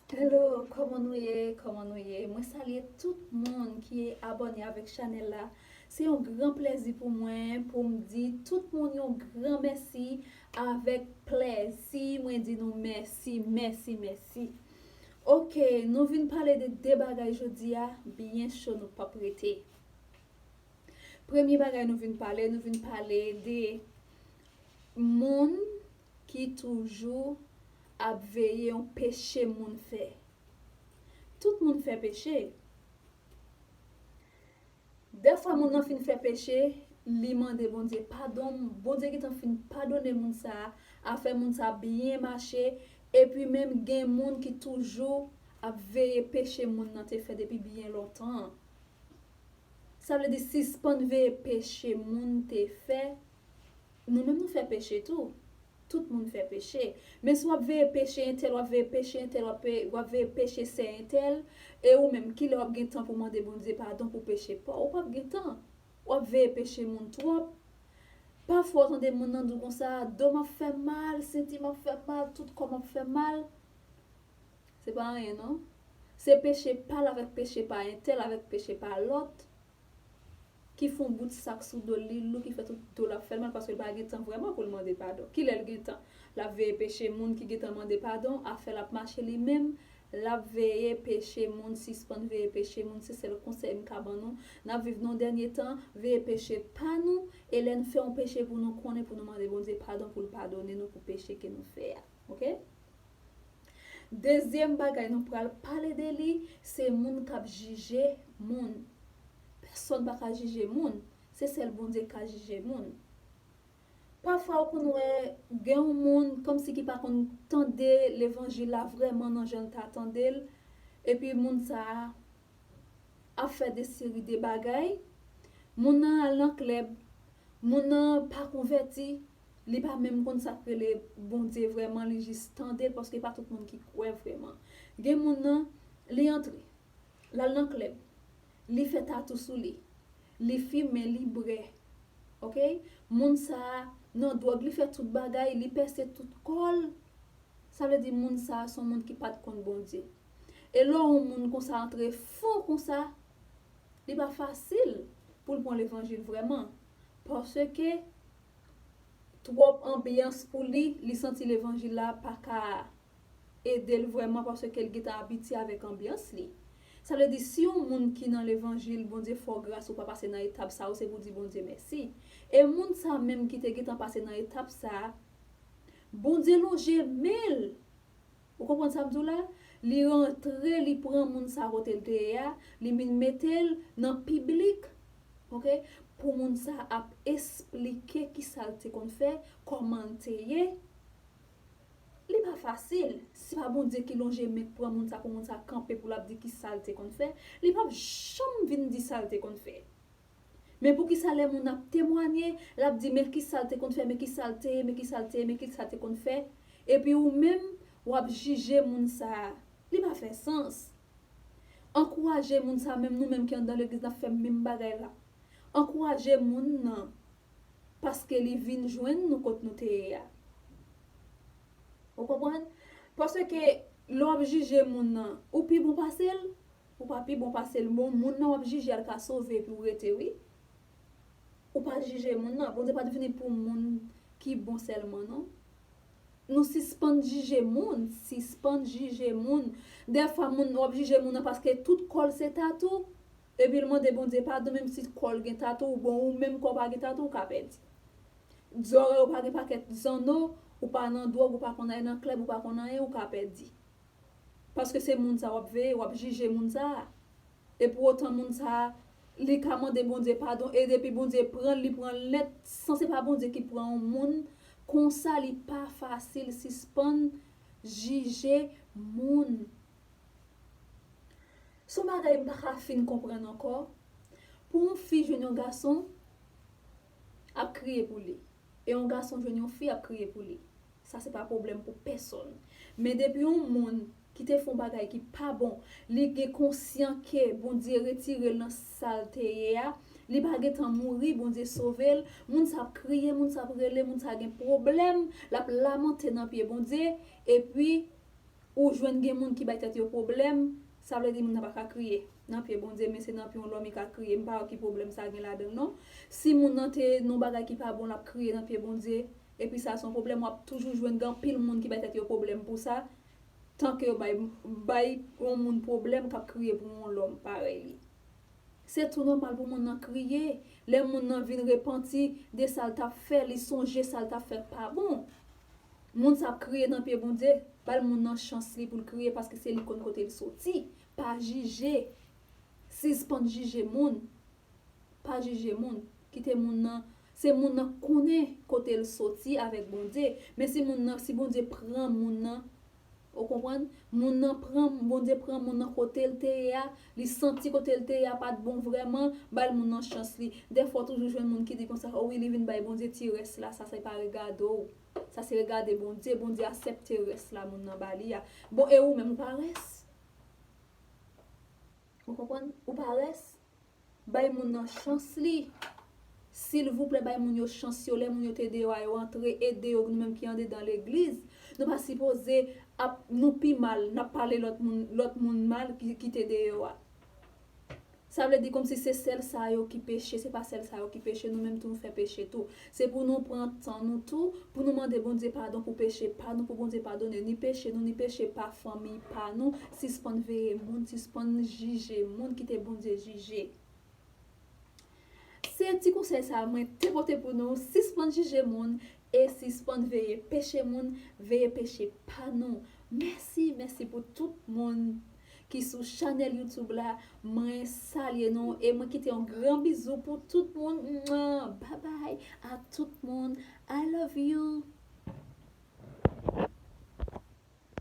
Hello, comment nous y est? Moi salue tout le monde qui est abonné avec Chanel là. C'est un grand plaisir pour moi pour me dire tout le monde un grand merci avec plaisir. Moi dis nous merci. OK, nous venons parler de deux bagages aujourd'hui bien chaud nous pas prêter. Premier bagage nous venons parler de monde qui toujours a veillé un péché moun fait. Tout le monde fait péché. Des fois, mon nan fin fait péché, li mande bon Dieu pardon, bon Dieu qui t'en fin pardonner moun sa, a fait moun sa bien marcher, et puis même gen moun qui toujours a veillé péché moun nan te fait depuis bien longtemps. Ça veut dire si spon veille péché moun te fait, nous même nous fait péché tout le monde fait péché. Mais soit veille péché un tel, ou veille péché un tel, ou veille péché c'est un tel, et ou même qui leur a temps pour demander bon Dieu pardon pour péché pas, ou pas temps. Ou veille péché mon trop. Parfois, entendez mon nom comme ça, dos m'a fait mal, sentiment fait mal, tout comme m'a fait mal. C'est pas rien, non? C'est péché pas avec péché pas un tel, avec péché pas l'autre qui font bout de sac sous de l'île qui fait tout la fait mal parce que pas temps vraiment pour demander pardon qui l'a temps la veille péché monde qui get demander pardon a fait la marcher lui-même la veille péché monde suspend veille péché monde c'est le conseil m'cabanon n'a vivre dans dernier temps veille péché pas nous et l'en fait un péché pour nous connaître pour nous demander bon Dieu pardon pour le pardonner nous pour péché que nous fait. OK? Deuxième bagage nous pour parler de lui c'est monde qui juger monde. Personne ne peut juger moun. C'est celle bon Dieu qui juger moun. Parfois, on a un monde comme si qui pas entendait l'évangile là vraiment dans jeune t'attendait et puis moun ça a fait des séries de bagailles. Moun a l'encleb, moun a pas converti, li pas même consacré le bon Dieu vraiment li juste tendait parce que pas tout le monde qui croit vraiment. Gen moun nan li entre la l'encleb, li fait tatou sous li filme libre. OK? Moun sa non drogue li fait tout bagay, li perce tout col. Ça veut dire moun sa son monde qui pas de compte bon Dieu. Et là on moun comme ça entre fou comme ça, li pas facile pour prendre l'évangile vraiment parce que trop ambiance pour li senti l'évangile là pas ka aider vraiment parce qu'elle est habitué avec ambiance li. Ça veut dire si on monde qui dans l'évangile bon Dieu faut grâce ou pas passer dans étape ça ou c'est pour dire bon Dieu merci et monde ça même qui te passer dans étape ça bon Dieu longe mille vous comprenez ça m'dou là li rentre li prend monde ça hôtel de ya li mettel dans public. OK pour monde ça a expliquer qui ça te qu'on fait commenter li pas facile si pas bon Dieu qui longe mais pour moun ça commence à camper pour la dire qui saleté qu'on fait li pas jamais vinn dire saleté qu'on fait mais pour qui ça les moun a témoigner l'a dit mais qui saleté qu'on fait mais qui saleté qu'on fait et puis ou même ou a juger moun ça li pas fait sens encourager moun ça même nous même qui dans l'église n'a fait même bagay là encourager moun nan parce que li vinn joindre nous quand nous te. Vous comprenez? Parce que l'on juge moun nan, ou pi bon passer, ou pas pi bon passer, moun nan ou juge elle ka sauver pour rete oui. Ou pas juger moun nan, bon Dieu pas devenir pour moun qui bon seulement non. Nous suspend juger moun. Des fois moun ou juger moun nan parce que tout col c'est tatou. Et puis le monde bon Dieu pardon même si col gen tatou ou bon ou même ko pa gen tatou ka pedi. Zore ou pa gen paquet zono ou pas dans drogue ou pas qu'on a dans club ou pas qu'on a ou ka perdi parce que c'est moun ça ou juger moun ça et pour autant moun ça li ka mande bon Dieu pardon et depuis bon Dieu prend let sans c'est pas bon Dieu qui prend un moun comme ça li pas facile suspend juger moun son bagay pas fin comprendre encore pour une fille jeune un garçon a crier pour lui et un garçon jeune une fille a crier pour lui. Ça c'est pas problème pour personne mais depuis un monde qui te font bagay qui pas bon li est conscient que bon Dieu retire dans saleté ya li pa gen tan mouri bon Dieu sauver moun sa crier moun sa brûler moun sa gen problème la lamenter dans pied bon Dieu et puis ou jwenn gen moun ki bay tèt yo problème, ça veut dire moun n'a pas crier. Nan pied bon Dieu, mais c'est nan pied on l'homme qui a crier, m'pa ki problème ça gen là-dedans non. Si moun nan te non bagay qui pas bon la crier nan pied bon Dieu, et puis ça son problème, on toujours jwenn gan pile moun qui bay tèt yo problème pour ça. Tant que bay on moun problème k'ap crier pour l'homme pareil. C'est tout normal pour moun nan crier. Les moun nan vin repenti de ça t'a fait, li songe ça t'a fait pas bon. Moun sa crier dans pied bon Dieu, pas moun nan chance li pour crier parce que c'est li kon côté le sorti, pas juger. Suspend juger moun, pas juger moun, quitter moun nan, c'est moun nan connaît côté le sorti avec bon Dieu, mais si moun nan si bon Dieu prend moun nan, vous comprenez? Moun nan prend bon Dieu prend moun nan côté le ya, li senti côté le ya pas de bon vraiment, bal moun nan chance li. Des fois toujours joine moun qui dit comme ça, oh oui, li vinn bay bon Dieu ti reste là, ça c'est pas regarder. Ça c'est regarder bon Dieu accepte reste là moun nan bali ya. Bon et ou même ou pas reste. Vous comprenez? Ou pas reste. Bay moun nan chance li. S'il vous plaît, bay moun yo chance yo, les moun yo t'aider yo entrer aider yo nous même qui ande dans l'église. Nous pas supposé nous pi mal, n'a parler l'autre moun mal qui t'aider yo. Ça veut dire comme si c'est celle ça yo qui péché, c'est pas celle ça yo qui péché, nous même tout nous fait pécher tout. C'est pour nous prendre temps nous tout, pour nous demander bon Dieu pardon pour péché pas nous, pour bon Dieu pardonner ni péché nous, ni péché pas famille pas nous, suspend veiller monde, suspend juger monde qui te bon Dieu juger. C'est un petit conseil ça moi te porter pour nous, suspend juger monde et suspend veiller péché monde, veiller péché pas nous. Merci pour tout le monde qui sur channel YouTube là, moi salue non et moi qui un grand bisou pour tout le monde. Bye bye à tout le monde. I love you.